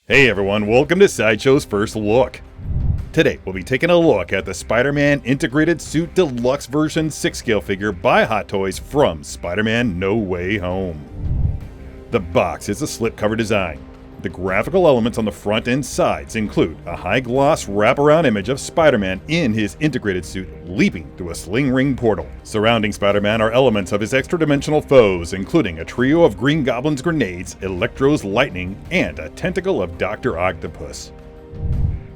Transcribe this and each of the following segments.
Hey everyone, welcome to Sideshow's First Look. Today we'll be taking a look at the Spider-Man Integrated Suit Deluxe version 6-scale figure by Hot Toys from Spider-Man No Way Home. The box is a slipcover design. The graphical elements on the front and sides include a high-gloss wraparound image of Spider-Man in his integrated suit leaping through a sling ring portal. Surrounding Spider-Man are elements of his extra-dimensional foes, including a trio of Green Goblin's grenades, Electro's lightning, and a tentacle of Dr. Octopus.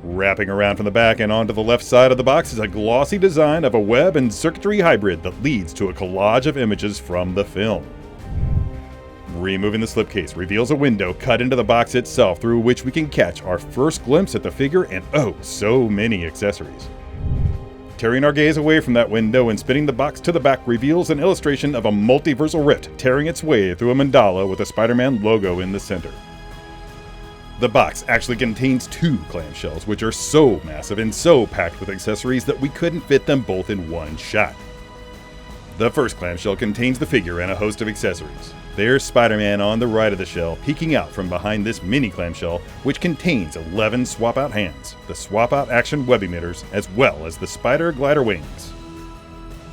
Wrapping around from the back and onto the left side of the box is a glossy design of a web and circuitry hybrid that leads to a collage of images from the film. Removing the slipcase reveals a window cut into the box itself through which we can catch our first glimpse at the figure and oh, so many accessories. Tearing our gaze away from that window and spinning the box to the back reveals an illustration of a multiversal rift tearing its way through a mandala with a Spider-Man logo in the center. The box actually contains two clamshells, which are so massive and so packed with accessories that we couldn't fit them both in one shot. The first clamshell contains the figure and a host of accessories. There's Spider-Man on the right of the shell, peeking out from behind this mini clamshell, which contains 11 swap-out hands, the swap-out action web emitters, as well as the spider glider wings.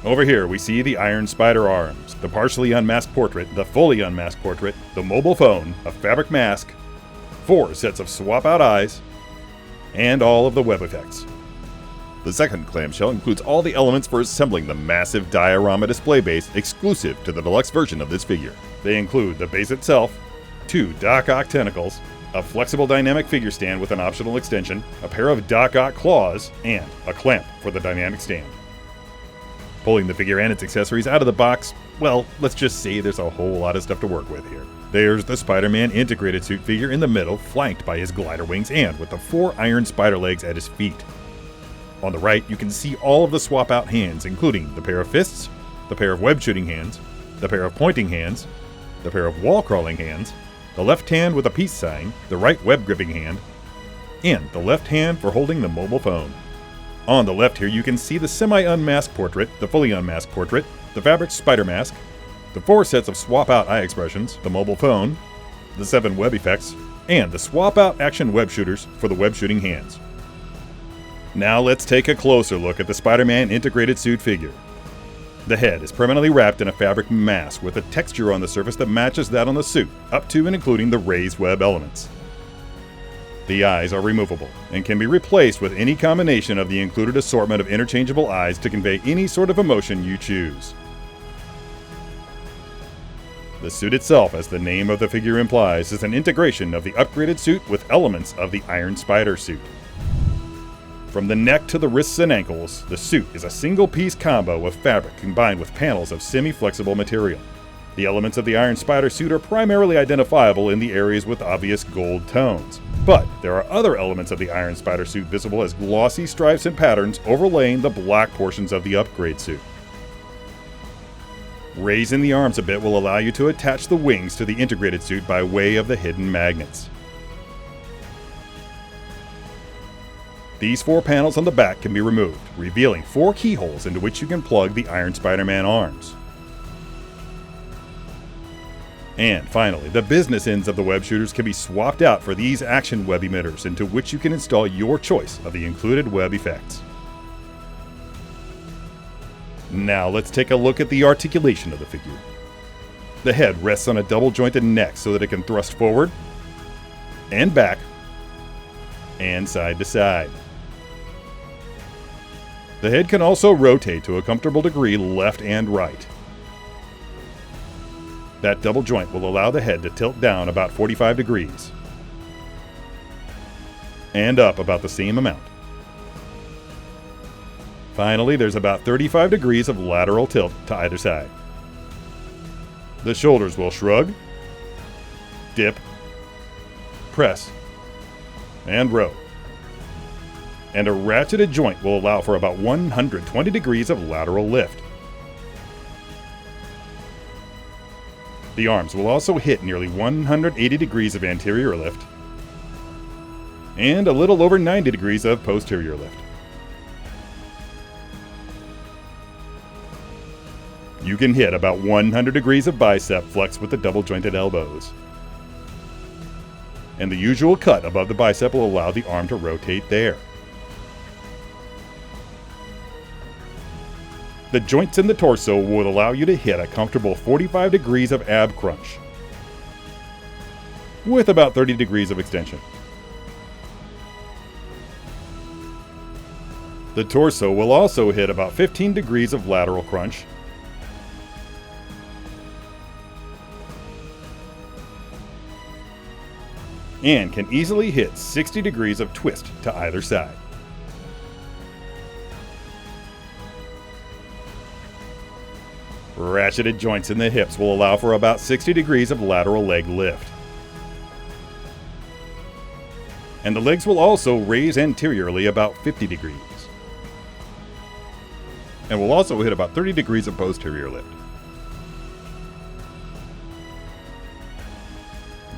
Over here we see the Iron Spider arms, the partially unmasked portrait, the fully unmasked portrait, the mobile phone, a fabric mask, 4 sets of swap-out eyes, and all of the web effects. The second clamshell includes all the elements for assembling the massive diorama display base exclusive to the deluxe version of this figure. They include the base itself, 2 Doc Ock tentacles, a flexible dynamic figure stand with an optional extension, a pair of Doc Ock claws, and a clamp for the dynamic stand. Pulling the figure and its accessories out of the box, well, let's just say there's a whole lot of stuff to work with here. There's the Spider-Man integrated suit figure in the middle, flanked by his glider wings and with the 4 iron spider legs at his feet. On the right, you can see all of the swap-out hands, including the pair of fists, the pair of web-shooting hands, the pair of pointing hands, the pair of wall-crawling hands, the left hand with a peace sign, the right web-gripping hand, and the left hand for holding the mobile phone. On the left here, you can see the semi-unmasked portrait, the fully unmasked portrait, the fabric spider mask, the 4 sets of swap-out eye expressions, the mobile phone, the 7 web effects, and the swap-out action web shooters for the web-shooting hands. Now let's take a closer look at the Spider-Man integrated suit figure. The head is permanently wrapped in a fabric mask with a texture on the surface that matches that on the suit, up to and including the raised web elements. The eyes are removable and can be replaced with any combination of the included assortment of interchangeable eyes to convey any sort of emotion you choose. The suit itself, as the name of the figure implies, is an integration of the upgraded suit with elements of the Iron Spider suit. From the neck to the wrists and ankles, the suit is a single-piece combo of fabric combined with panels of semi-flexible material. The elements of the Iron Spider suit are primarily identifiable in the areas with obvious gold tones, but there are other elements of the Iron Spider suit visible as glossy stripes and patterns overlaying the black portions of the upgrade suit. Raising the arms a bit will allow you to attach the wings to the integrated suit by way of the hidden magnets. These 4 panels on the back can be removed, revealing 4 keyholes into which you can plug the Iron Spider-Man arms. And finally, the business ends of the web shooters can be swapped out for these action web emitters into which you can install your choice of the included web effects. Now let's take a look at the articulation of the figure. The head rests on a double-jointed neck so that it can thrust forward and back and side to side. The head can also rotate to a comfortable degree left and right. That double joint will allow the head to tilt down about 45 degrees and up about the same amount. Finally, there's about 35 degrees of lateral tilt to either side. The shoulders will shrug, dip, press, and row. And a ratcheted joint will allow for about 120 degrees of lateral lift. The arms will also hit nearly 180 degrees of anterior lift and a little over 90 degrees of posterior lift. You can hit about 100 degrees of bicep flex with the double jointed elbows. and the usual cut above the bicep will allow the arm to rotate there. The joints in the torso will allow you to hit a comfortable 45 degrees of ab crunch, with about 30 degrees of extension. The torso will also hit about 15 degrees of lateral crunch, and can easily hit 60 degrees of twist to either side. Ratcheted joints in the hips will allow for about 60 degrees of lateral leg lift. And the legs will also raise anteriorly about 50 degrees. And will also hit about 30 degrees of posterior lift.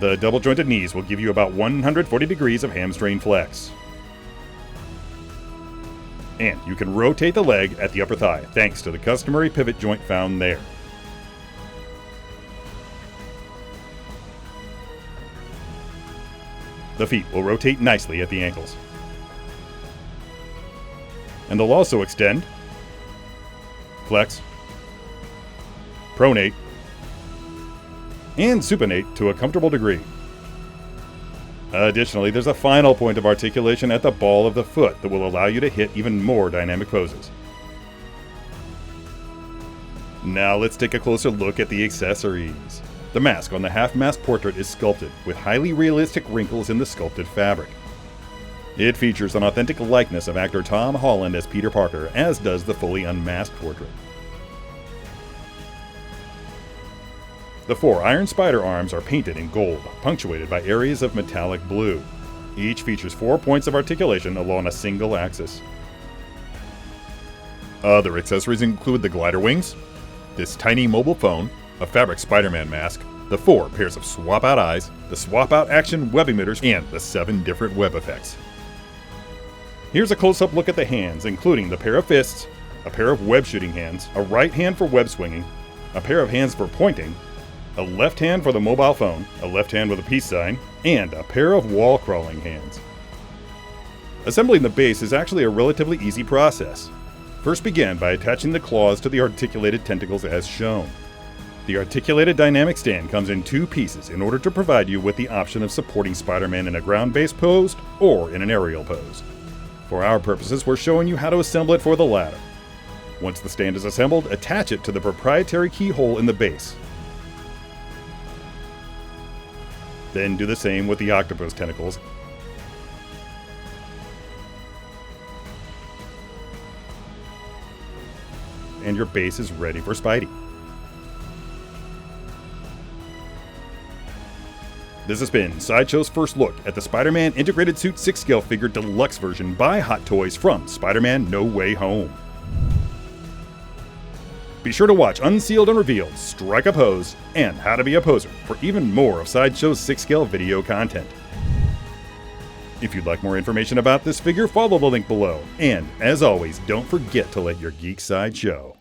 The double jointed knees will give you about 140 degrees of hamstring flex. And you can rotate the leg at the upper thigh thanks to the customary pivot joint found there. The feet will rotate nicely at the ankles. And they'll also extend, flex, pronate, and supinate to a comfortable degree. Additionally, there's a final point of articulation at the ball of the foot that will allow you to hit even more dynamic poses. Now let's take a closer look at the accessories. The mask on the half-mask portrait is sculpted with highly realistic wrinkles in the sculpted fabric. It features an authentic likeness of actor Tom Holland as Peter Parker, as does the fully unmasked portrait. The 4 iron spider arms are painted in gold, punctuated by areas of metallic blue. Each features 4 points of articulation along a single axis. Other accessories include the glider wings, this tiny mobile phone, a fabric Spider-Man mask, the 4 pairs of swap-out eyes, the swap-out action web emitters, and the 7 different web effects. Here's a close-up look at the hands, including the pair of fists, a pair of web shooting hands, a right hand for web swinging, a pair of hands for pointing, a left hand for the mobile phone, a left hand with a peace sign, and a pair of wall crawling hands. Assembling the base is actually a relatively easy process. First begin by attaching the claws to the articulated tentacles as shown. The articulated dynamic stand comes in 2 pieces in order to provide you with the option of supporting Spider-Man in a ground-based pose or in an aerial pose. For our purposes, we're showing you how to assemble it for the latter. Once the stand is assembled, attach it to the proprietary keyhole in the base. Then do the same with the octopus tentacles. And your base is ready for Spidey. This has been Sideshow's first look at the Spider-Man Integrated Suit 6-Scale Figure Deluxe version by Hot Toys from Spider-Man No Way Home. Be sure to watch Unsealed and Revealed, Strike a Pose, and How to Be a Poser for even more of Sideshow's 6-scale video content. If you'd like more information about this figure, follow the link below. And, as always, don't forget to let your geek side show.